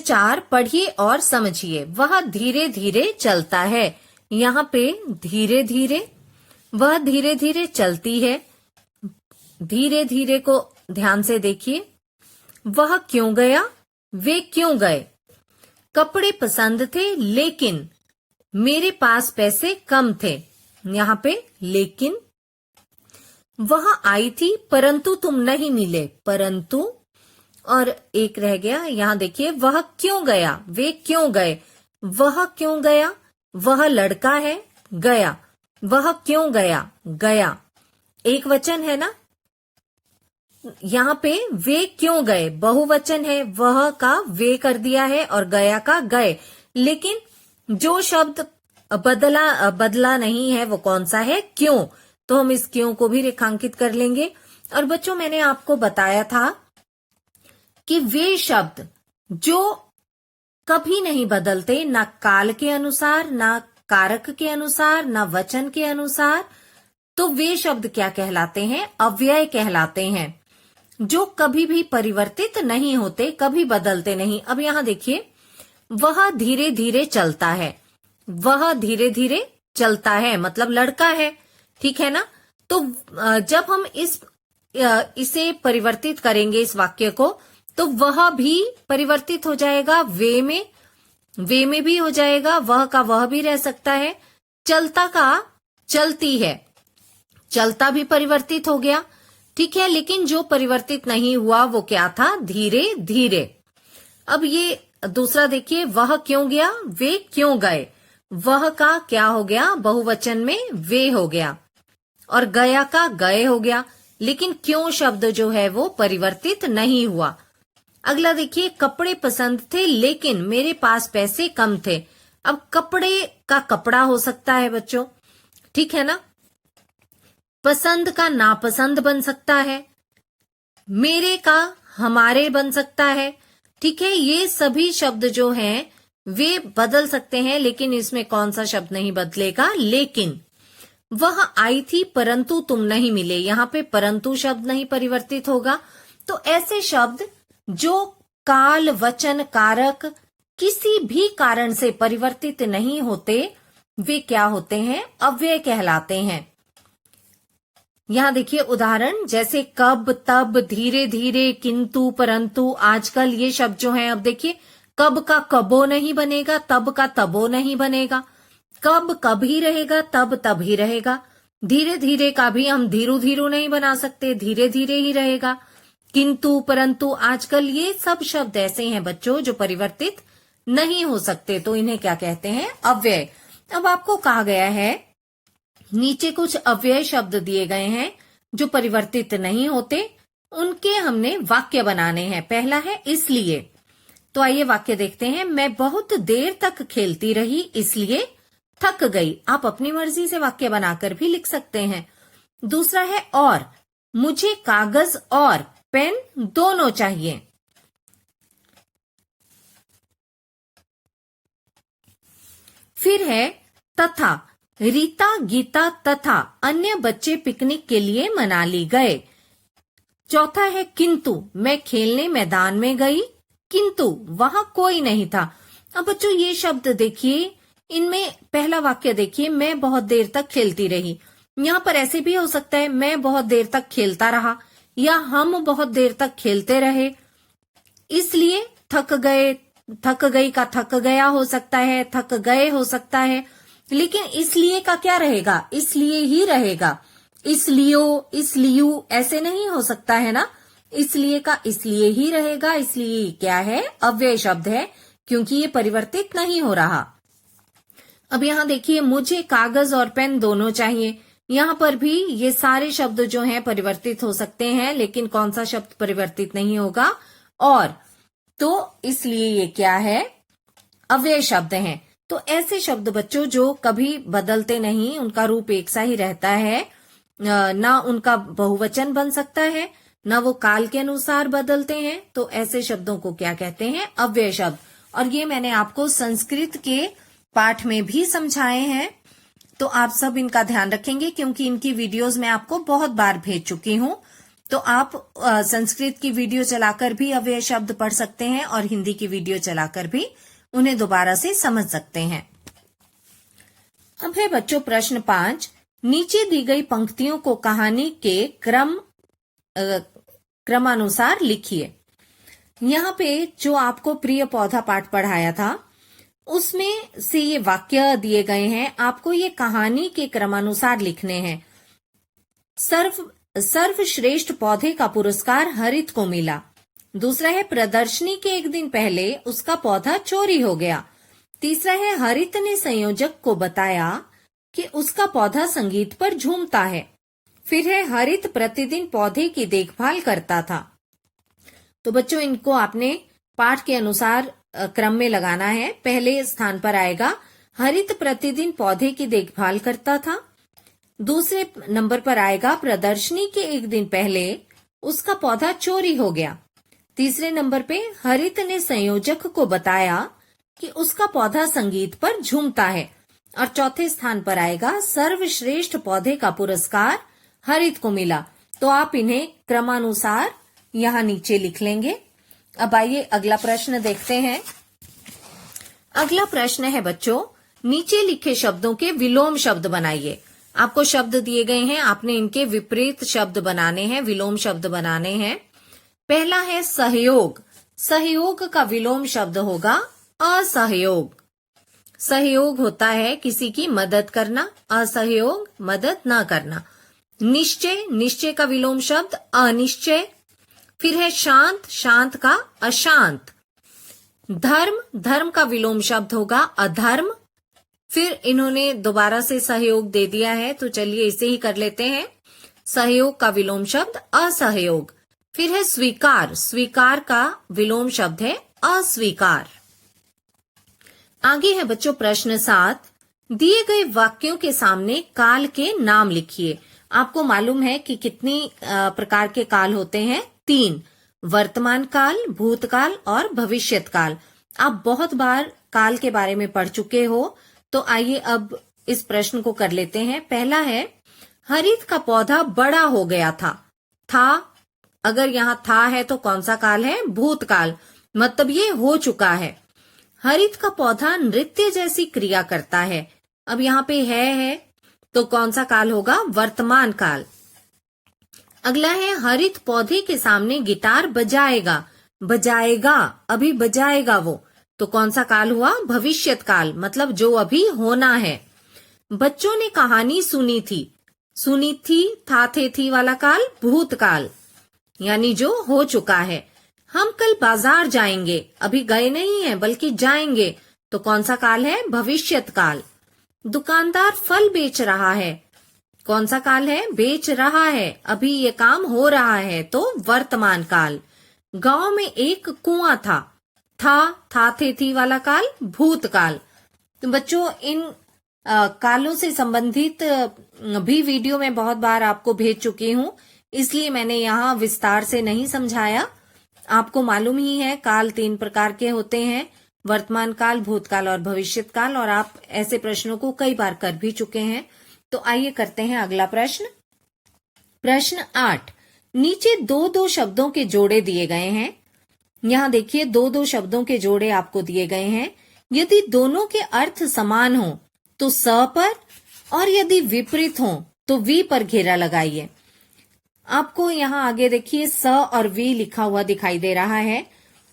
विचार पढ़िए और समझिए। वह धीरे धीरे चलता है। यहाँ पे धीरे धीरे, वह धीरे धीरे चलती है। धीरे धीरे को ध्यान से देखिए। वह क्यों गया, वे क्यों गए। कपड़े पसंद थे लेकिन मेरे पास पैसे कम थे। यहाँ पे लेकिन। वह आई थी परंतु तुम नहीं मिले, परंतु। और एक रह गया, यहाँ देखिए, वह क्यों गया, वे क्यों गए। वह क्यों गया, वह लड़का है, गया। वह क्यों गया, गया। एक वचन है ना, यहाँ पे वे क्यों गए बहुवचन है, वह का वे कर दिया है और गया का गए। लेकिन जो शब्द बदला नहीं है वो कौन सा है, क्यों। तो हम इस क्यों को भी रेखांकित कर लेंगे। और बच्चों, मैंने आपको बताया था कि वे शब्द जो कभी नहीं बदलते, ना काल के अनुसार, ना कारक के अनुसार, ना वचन के अनुसार, तो वे शब्द क्या कहलाते हैं, अव्यय कहलाते हैं, जो कभी भी परिवर्तित नहीं होते, कभी बदलते नहीं। अब यहां देखिए, वह धीरे धीरे चलता है। वह धीरे धीरे चलता है मतलब लड़का है, ठीक है ना। तो जब हम इसे परिवर्तित करेंगे इस वाक्य को, तो वह भी परिवर्तित हो जाएगा वे में भी हो जाएगा, वह का वह भी रह सकता है। चलता का चलती है, चलता भी परिवर्तित हो गया, ठीक है। लेकिन जो परिवर्तित नहीं हुआ वो क्या था, धीरे धीरे। अब ये दूसरा देखिए, वह क्यों गया, वे क्यों गए। वह का क्या हो गया, बहुवचन में वे हो गया, और गया का गए हो गया। लेकिन क्यों शब्द जो है वो परिवर्तित नहीं हुआ। अगला देखिए, कपड़े पसंद थे लेकिन मेरे पास पैसे कम थे। अब कपड़े का कपड़ा हो सकता है बच्चों, ठीक है ना। पसंद का नापसंद बन सकता है, मेरे का हमारे बन सकता है, ठीक है। ये सभी शब्द जो हैं वे बदल सकते हैं, लेकिन इसमें कौन सा शब्द नहीं बदलेगा, लेकिन। वह आई थी परंतु तुम नहीं मिले, यहाँ पे परंतु शब्द नहीं परिवर्तित होगा। तो ऐसे शब्द जो काल, वचन, कारक किसी भी कारण से परिवर्तित नहीं होते, वे क्या होते हैं, अव्यय कहलाते हैं। यहां देखिए उदाहरण, जैसे कब, तब, धीरे धीरे, किंतु, परंतु, आजकल, ये शब्द जो हैं। अब देखिए, कब का कबो नहीं बनेगा, तब का तबो नहीं बनेगा। कब कब ही रहेगा, तब तब ही रहेगा। धीरे धीरे का भी हम धीरू धीरू नहीं बना सकते, धीरे धीरे ही रहेगा। किंतु, परंतु, आजकल, ये सब शब्द ऐसे हैं बच्चों जो परिवर्तित नहीं हो सकते, तो इन्हें क्या कहते हैं, अव्यय। अब आपको कहा गया है, नीचे कुछ अव्यय शब्द दिए गए हैं जो परिवर्तित नहीं होते, उनके हमने वाक्य बनाने हैं। पहला है इसलिए। तो आइए वाक्य देखते हैं। मैं बहुत देर तक खेलती रही इसलिए थक गई। आप अपनी मर्जी से वाक्य बनाकर भी लिख सकते हैं। दूसरा है और, मुझे कागज और पेन दोनों चाहिए। फिर है तथा, रीता, गीता तथा अन्य बच्चे पिकनिक के लिए मनाली गए। चौथा है किंतु, मैं खेलने मैदान में गई किंतु वहां कोई नहीं था। अब बच्चों, ये शब्द देखिए, इनमें पहला वाक्य देखिए, मैं बहुत देर तक खेलती रही। यहाँ पर ऐसे भी हो सकता है, मैं बहुत देर तक खेलता रहा, या हम बहुत देर तक खेलते रहे। इसलिए थक गए, थक गई का थक गया हो सकता है, थक गए हो सकता है। लेकिन इसलिए का क्या रहेगा, इसलिए ही रहेगा। इसलियो, इसलियू ऐसे नहीं हो सकता है ना। इसलिए का इसलिए ही रहेगा। इसलिए क्या है, अव्यय शब्द है, क्योंकि ये परिवर्तित नहीं हो रहा। अब यहां देखिए, मुझे कागज और पेन दोनों चाहिए। यहां पर भी ये सारे शब्द जो हैं परिवर्तित हो सकते हैं, लेकिन कौन सा शब्द परिवर्तित नहीं होगा, और। तो इसलिए ये क्या है, अव्यय शब्द हैं। तो ऐसे शब्द बच्चों जो कभी बदलते नहीं, उनका रूप एक सा ही रहता है, ना उनका बहुवचन बन सकता है, ना वो काल के अनुसार बदलते हैं, तो ऐसे शब्दों को क्या कहते हैं, अव्यय शब्द। और ये मैंने आपको संस्कृत के पाठ में भी समझाए हैं, तो आप सब इनका ध्यान रखेंगे, क्योंकि इनकी वीडियोस मैं आपको बहुत बार भेज चुकी हूं। तो आप संस्कृत की वीडियो चलाकर भी अव्यय शब्द पढ़ सकते हैं और हिंदी की वीडियो चलाकर भी उन्हें दोबारा से समझ सकते हैं। अब है बच्चों प्रश्न 5। नीचे दी गई पंक्तियों को कहानी के क्रमानुसार लिखिए। यहाँ पे जो आपको प्रिय पौधा पाठ पढ़ाया था उसमें से ये वाक्य दिए गए हैं, आपको ये कहानी के क्रमानुसार लिखने हैं। सर्वश्रेष्ठ पौधे का पुरस्कार हरित को मिला। दूसरा है प्रदर्शनी के एक दिन पहले उसका पौधा चोरी हो गया। तीसरा है हरित ने संयोजक को बताया कि उसका पौधा संगीत पर झूमता है। फिर है हरित प्रतिदिन पौधे की देखभाल करता था। तो बच्चों इनको आपने पाठ के अनुसार क्रम में लगाना है। पहले स्थान पर आएगा हरित प्रतिदिन पौधे की देखभाल करता था। दूसरे नंबर पर आएगा प्रदर्शनी के एक दिन पहले उसका पौधा चोरी हो गया। तीसरे नंबर पे हरित ने संयोजक को बताया कि उसका पौधा संगीत पर झूमता है। और चौथे स्थान पर आएगा सर्वश्रेष्ठ पौधे का पुरस्कार हरित को मिला। तो आप इन्हें क्रमानुसार यहाँ नीचे लिख लेंगे। अब आइए अगला प्रश्न देखते हैं। अगला प्रश्न है बच्चों, नीचे लिखे शब्दों के विलोम शब्द बनाइए। आपको शब्द दिए गए हैं, आपने इनके विपरीत शब्द बनाने हैं, विलोम शब्द बनाने हैं। पहला है सहयोग। सहयोग का विलोम शब्द होगा असहयोग। सहयोग होता है किसी की मदद करना, असहयोग मदद न करना। निश्चय, निश्चय का विलोम शब्द अनिश्चय। फिर है शांत, शांत का अशांत। धर्म, धर्म का विलोम शब्द होगा अधर्म। फिर इन्होंने दोबारा से सहयोग दे दिया है, तो चलिए इसे ही कर लेते हैं। सहयोग का विलोम शब्द असहयोग। फिर है स्वीकार, स्वीकार का विलोम शब्द है अस्वीकार। आगे है बच्चों प्रश्न 7। दिए गए वाक्यों के सामने काल के नाम लिखिए। आपको मालूम है कि कितनी प्रकार के काल होते हैं? 3। वर्तमान काल, भूतकाल और भविष्यत काल। आप बहुत बार काल के बारे में पढ़ चुके हो, तो आइए अब इस प्रश्न को कर लेते हैं। पहला है हरित का पौधा बड़ा हो गया था। अगर यहाँ था है तो कौन सा काल है? भूतकाल, मतलब ये हो चुका है। हरित का पौधा नृत्य जैसी क्रिया करता है। अब यहाँ पे है तो कौन सा काल होगा? वर्तमान काल। अगला है हरित पौधे के सामने गिटार बजाएगा। बजाएगा, अभी बजाएगा वो, तो कौन सा काल हुआ? भविष्यत काल, मतलब जो अभी होना है। बच्चों ने कहानी सुनी थी, था थे थी वाला काल भूतकाल, यानी जो हो चुका है। हम कल बाजार जाएंगे, अभी गए नहीं है बल्कि जाएंगे, तो कौन सा काल है? भविष्यत काल। दुकानदार फल बेच रहा है, कौन सा काल है? बेच रहा है, अभी ये काम हो रहा है, तो वर्तमान काल। गांव में एक कुआं था थे थी वाला काल भूतकाल। तो बच्चों इन कालों से संबंधित भी वीडियो में बहुत बार आपको भेज चुकी हूँ, इसलिए मैंने यहाँ विस्तार से नहीं समझाया। आपको मालूम ही है काल 3 प्रकार के होते हैं, वर्तमान काल, भूतकाल और भविष्यत काल, और आप ऐसे प्रश्नों को कई बार कर भी चुके हैं। तो आइए करते हैं अगला प्रश्न। प्रश्न 8। नीचे 2-2 शब्दों के जोड़े दिए गए हैं। यहाँ देखिए 2-2 शब्दों के जोड़े आपको दिए गए हैं। यदि दोनों के अर्थ समान हो तो स पर, और यदि विपरीत हो तो वी पर घेरा लगाइए। आपको यहाँ आगे देखिए स और वी लिखा हुआ दिखाई दे रहा है।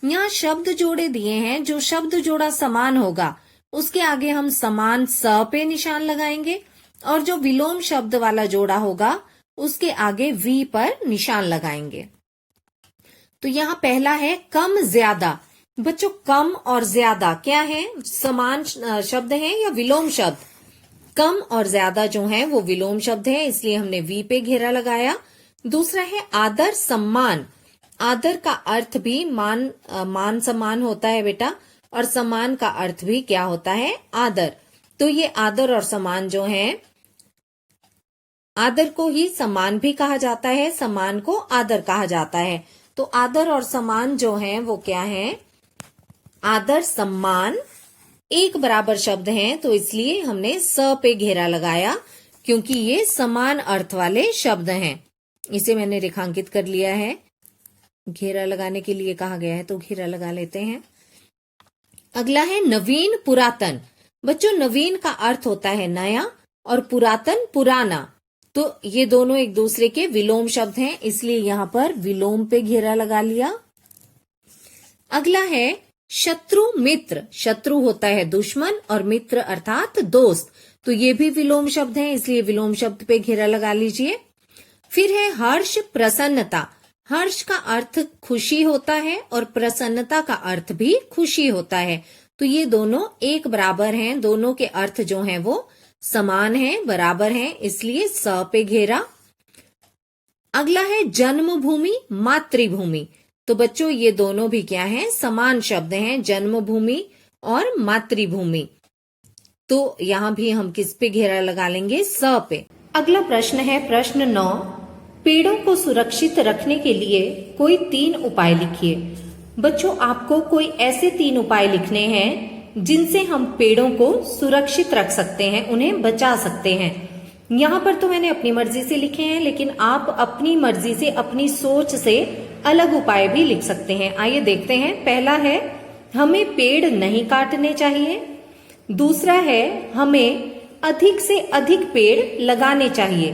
यहाँ शब्द जोड़े दिए हैं, जो शब्द जोड़ा समान होगा उसके आगे हम समान स पे निशान लगाएंगे, और जो विलोम शब्द वाला जोड़ा होगा उसके आगे वी पर निशान लगाएंगे। तो यहाँ पहला है कम ज्यादा। बच्चों कम और ज्यादा क्या है? समान शब्द हैं या विलोम शब्द? कम और ज्यादा जो है वो विलोम शब्द है, इसलिए हमने वी पे घेरा लगाया। दूसरा है आदर सम्मान। आदर का अर्थ भी मान सम्मान होता है बेटा, और सम्मान का अर्थ भी क्या होता है? आदर। तो ये आदर और सम्मान जो है, आदर को ही सम्मान भी कहा जाता है, सम्मान को आदर कहा जाता है। तो आदर और सम्मान जो है वो क्या है? आदर सम्मान एक बराबर शब्द हैं, तो इसलिए हमने स पे घेरा लगाया, क्योंकि ये समान अर्थ वाले शब्द हैं। इसे मैंने रेखांकित कर लिया है। घेरा लगाने के लिए कहा गया है तो घेरा लगा लेते हैं। अगला है नवीन पुरातन। बच्चों नवीन का अर्थ होता है नया और पुरातन पुराना, तो ये दोनों एक दूसरे के विलोम शब्द हैं, इसलिए यहां पर विलोम पे घेरा लगा लिया। अगला है शत्रु मित्र। शत्रु होता है दुश्मन और मित्र अर्थात दोस्त, तो ये भी विलोम शब्द हैं, इसलिए विलोम शब्द पे घेरा लगा लीजिए। फिर है हर्ष प्रसन्नता। हर्ष का अर्थ खुशी होता है और प्रसन्नता का अर्थ भी खुशी होता है, तो ये दोनों एक बराबर हैं, दोनों के अर्थ जो हैं वो समान हैं, बराबर हैं, इसलिए स पे घेरा। अगला है जन्मभूमि मातृभूमि। तो बच्चों ये दोनों भी क्या हैं, समान शब्द हैं, जन्मभूमि और मातृभूमि। तो यहां भी हम किस पे घेरा लगा लेंगे, स पे। अगला प्रश्न है प्रश्न 9। पेड़ों को सुरक्षित रखने के लिए कोई 3 उपाय लिखिए। बच्चों आपको कोई ऐसे 3 उपाय लिखने हैं जिनसे हम पेड़ों को सुरक्षित रख सकते हैं, उन्हें बचा सकते हैं। यहाँ पर तो मैंने अपनी मर्जी से लिखे हैं, लेकिन आप अपनी मर्जी से, अपनी सोच से अलग उपाय भी लिख सकते हैं। आइए देखते हैं। पहला है हमें पेड़ नहीं काटने चाहिए। दूसरा है हमें अधिक से अधिक पेड़ लगाने चाहिए।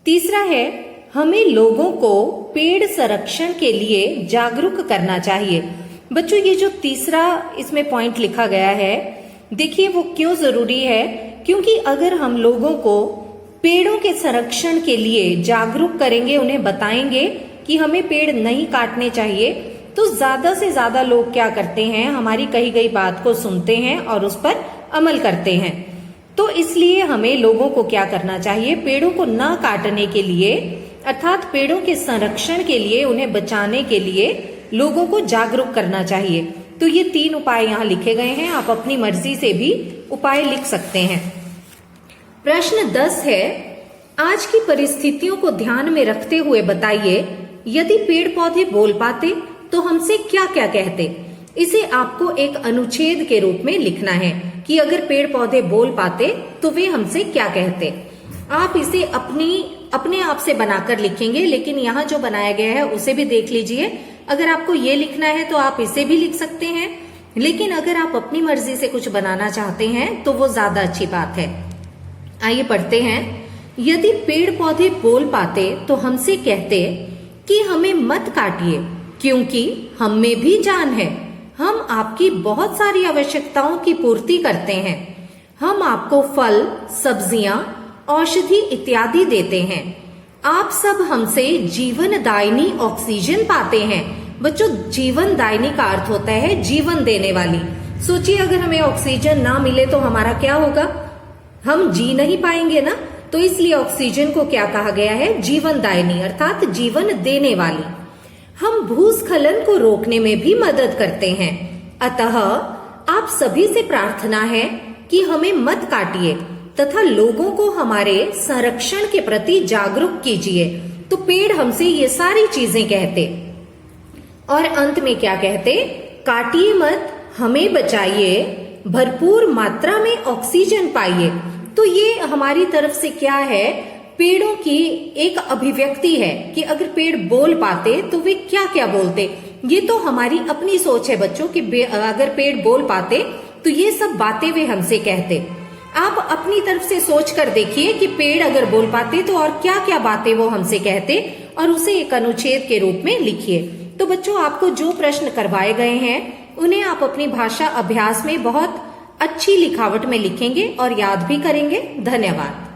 तीसरा है हमें लोगों को पेड़ संरक्षण के लिए जागरूक करना चाहिए। बच्चों ये जो तीसरा इसमें पॉइंट लिखा गया है, देखिए वो क्यों जरूरी है, क्योंकि अगर हम लोगों को पेड़ों के संरक्षण के लिए जागरूक करेंगे, उन्हें बताएंगे कि हमें पेड़ नहीं काटने चाहिए, तो ज्यादा से ज्यादा लोग क्या करते हैं, हमारी कही गई बात को सुनते हैं और उस पर अमल करते हैं। तो इसलिए हमें लोगों को क्या करना चाहिए, पेड़ों को न काटने के लिए अर्थात पेड़ों के संरक्षण के लिए, उन्हें बचाने के लिए लोगों को जागरूक करना चाहिए। तो ये 3 उपाय यहाँ लिखे गए हैं, आप अपनी मर्जी से भी उपाय लिख सकते हैं। प्रश्न 10 है आज की परिस्थितियों को ध्यान में रखते हुए बताइए यदि पेड़ पौधे बोल पाते तो हमसे क्या क्या कहते। इसे आपको एक अनुच्छेद के रूप में लिखना है कि अगर पेड़ पौधे बोल पाते तो वे हमसे क्या कहते। आप इसे अपने आप से बनाकर लिखेंगे, लेकिन यहाँ जो बनाया गया है उसे भी देख लीजिए। अगर आपको ये लिखना है तो आप इसे भी लिख सकते हैं, लेकिन अगर आप अपनी मर्जी से कुछ बनाना चाहते हैं तो वो ज्यादा अच्छी बात है। आइए पढ़ते हैं। यदि पेड़ पौधे बोल पाते तो हमसे कहते कि हमें मत काटिए क्योंकि हम में भी जान है, हम आपकी बहुत सारी आवश्यकताओं की पूर्ति करते हैं, हम आपको फल, सब्जियां, औषधि इत्यादि देते हैं, आप सब हमसे जीवनदायिनी ऑक्सीजन पाते हैं। बच्चों जीवनदायिनी का अर्थ होता है जीवन देने वाली। सोचिए अगर हमें ऑक्सीजन ना मिले तो हमारा क्या होगा, हम जी नहीं पाएंगे ना। तो इसलिए ऑक्सीजन को क्या कहा गया है, जीवनदायिनी अर्थात जीवन देने वाली। हम भूस्खलन को रोकने में भी मदद करते हैं, अतः आप सभी से प्रार्थना है कि हमें मत काटिए तथा लोगों को हमारे संरक्षण के प्रति जागरूक कीजिए। तो पेड़ हमसे ये सारी चीजें कहते और अंत में क्या कहते, काटिए मत, हमें बचाइए, भरपूर मात्रा में ऑक्सीजन पाइए। तो ये हमारी तरफ से क्या है, पेड़ों की एक अभिव्यक्ति है कि अगर पेड़ बोल पाते तो वे क्या क्या बोलते। ये तो हमारी अपनी सोच है बच्चों कि अगर पेड़ बोल पाते तो ये सब बातें वे हमसे कहते। आप अपनी तरफ से सोच कर देखिए कि पेड़ अगर बोल पाते तो और क्या क्या बातें वो हमसे कहते और उसे एक अनुच्छेद के रूप में लिखिए। तो बच्चों आपको जो प्रश्न करवाए गए हैं उन्हें आप अपनी भाषा अभ्यास में बहुत अच्छी लिखावट में लिखेंगे और याद भी करेंगे। धन्यवाद।